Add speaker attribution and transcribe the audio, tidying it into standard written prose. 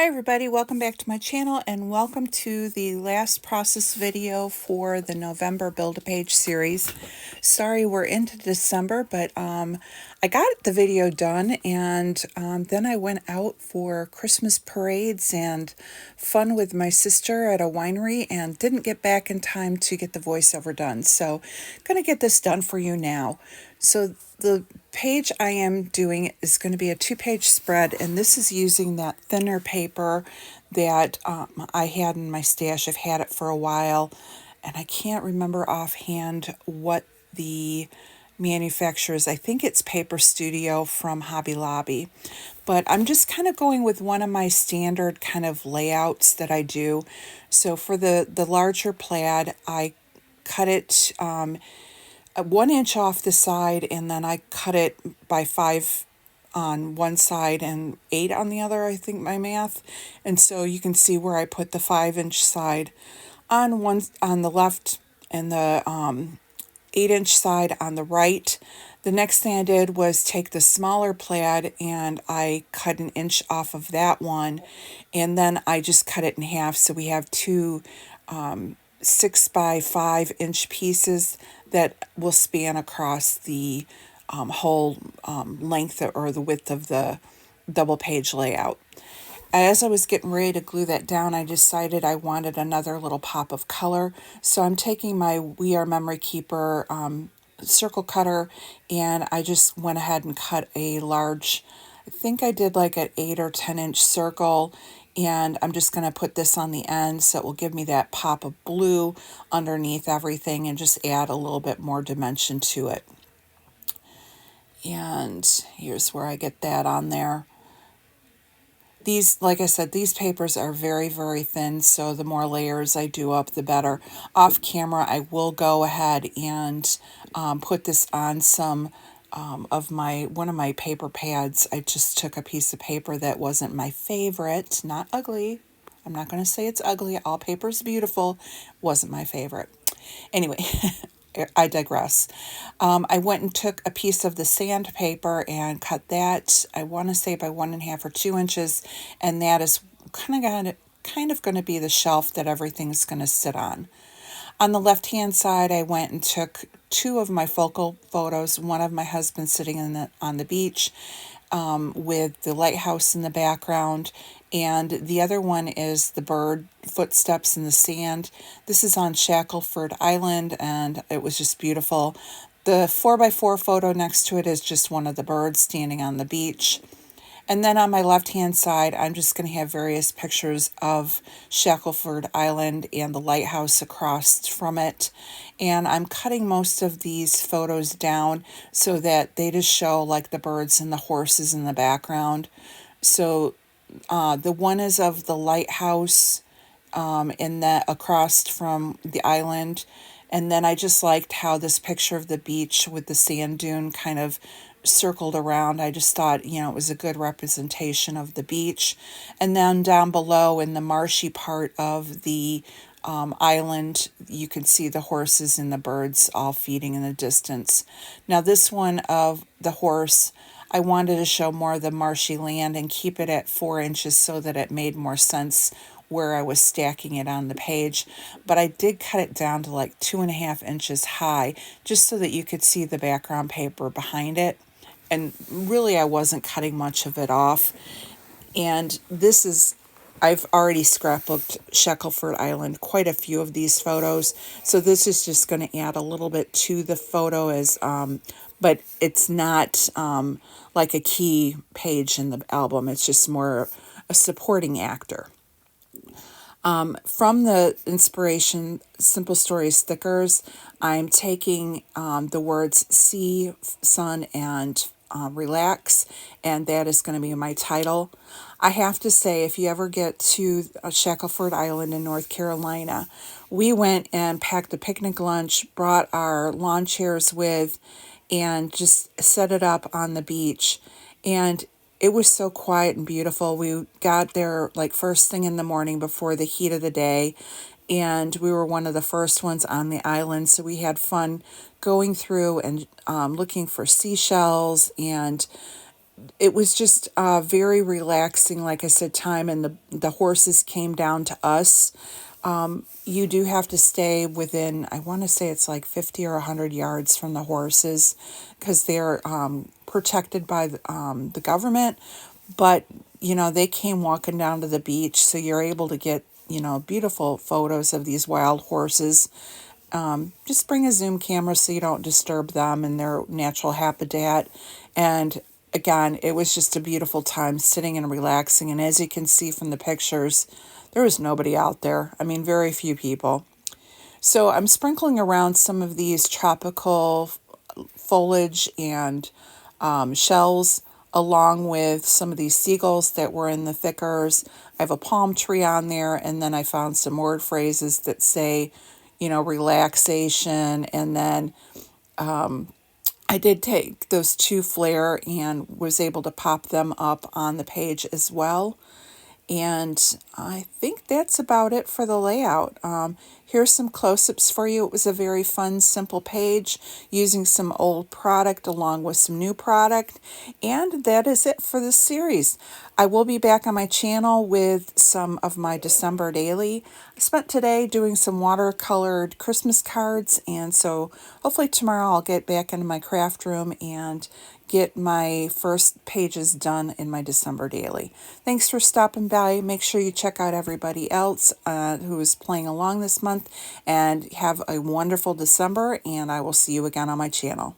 Speaker 1: Hi everybody, welcome back to my channel and welcome to the last process video for the November Build-A-Page series. Sorry we're into December, but I got the video done and then I went out for Christmas parades and fun with my sister at a winery and didn't get back in time to get the voiceover done. So I'm going to get this done for you now. So the page I am doing is going to be a 2-page spread, and this is using that thinner paper that I had in my stash. I've had it for a while, and I can't remember offhand what the manufacturer is. I think it's Paper Studio from Hobby Lobby, but I'm just kind of going with one of my standard kind of layouts that I do. So for the larger plaid, I cut it 1 inch off the side, and then I cut it by 5 on one side and 8 on the other, I think my math. And so you can see where I put the 5-inch side on the left and the 8-inch side on the right. The next thing I did was take the smaller plaid and I cut 1 inch off of that one, and then I just cut it in half, so we have two 6 by 5-inch pieces that will span across the whole length or the width of the double page layout. As I was getting ready to glue that down, I decided I wanted another little pop of color. So I'm taking my We Are Memory Keeper circle cutter, and I just went ahead and cut a large, I think I did like an 8 or 10-inch circle, and I'm just going to put this on the end so it will give me that pop of blue underneath everything and just add a little bit more dimension to it. And here's where I get that on there. These, like I said, these papers are very, very thin, so the more layers I do up, the better. Off camera, I will go ahead and put this on some of one of my paper pads. I just took a piece of paper that wasn't my favorite, not ugly. I'm not going to say it's ugly. All paper is beautiful. Wasn't my favorite. Anyway, I digress. I went and took a piece of the sandpaper and cut that, I want to say by 1.5 or 2 inches, and that is kind of going to be the shelf that everything's going to sit on. On the left-hand side, I went and took 2 of my focal photos, one of my husband sitting on the beach with the lighthouse in the background, and the other one is the bird footsteps in the sand. This is on Shackelford Island, and it was just beautiful. The 4x4 photo next to it is just one of the birds standing on the beach. And then on my left-hand side, I'm just going to have various pictures of Shackelford Island and the lighthouse across from it. And I'm cutting most of these photos down so that they just show like the birds and the horses in the background. So the one is of the lighthouse in that across from the island. And then I just liked how this picture of the beach with the sand dune kind of circled around. I just thought, it was a good representation of the beach. And then down below in the marshy part of the island, you can see the horses and the birds all feeding in the distance. Now this one of the horse, I wanted to show more of the marshy land and keep it at 4 inches so that it made more sense where I was stacking it on the page, but I did cut it down to like 2.5 inches high just so that you could see the background paper behind it. And really I wasn't cutting much of it off. And this is, I've already scrapbooked Shackelford Island, quite a few of these photos, so this is just going to add a little bit to the photo as but it's not like a key page in the album. It's just more a supporting actor. From the inspiration Simple Stories stickers, I'm taking the words sea, sun, and relax, and that is going to be my title. I have to say, if you ever get to Shackelford Island in North Carolina, we went and packed a picnic lunch, brought our lawn chairs with, and just set it up on the beach. And it was so quiet and beautiful. We got there like first thing in the morning before the heat of the day, and we were one of the first ones on the island, so we had fun going through and looking for seashells and it was just very relaxing, like I said, time, and the horses came down to us. You do have to stay within, I want to say it's like 50 or 100 yards from the horses because they're protected by the government. But, they came walking down to the beach, so you're able to get, beautiful photos of these wild horses. Just bring a zoom camera so you don't disturb them in their natural habitat. And again, it was just a beautiful time sitting and relaxing. And as you can see from the pictures, there was nobody out there. I mean, very few people. So I'm sprinkling around some of these tropical foliage and shells, along with some of these seagulls that were in the thickers. I have a palm tree on there, and then I found some word phrases that say, relaxation. And then I did take those two flare and was able to pop them up on the page as well. And I think that's about it for the layout. Here's some close-ups for you. It was a very fun, simple page using some old product along with some new product. And that is it for this series. I will be back on my channel with some of my December daily. I spent today doing some watercolored Christmas cards, and so hopefully tomorrow I'll get back into my craft room and get my first pages done in my December daily. Thanks for stopping by. Make sure you check out everybody else who is playing along this month, and have a wonderful December, and I will see you again on my channel.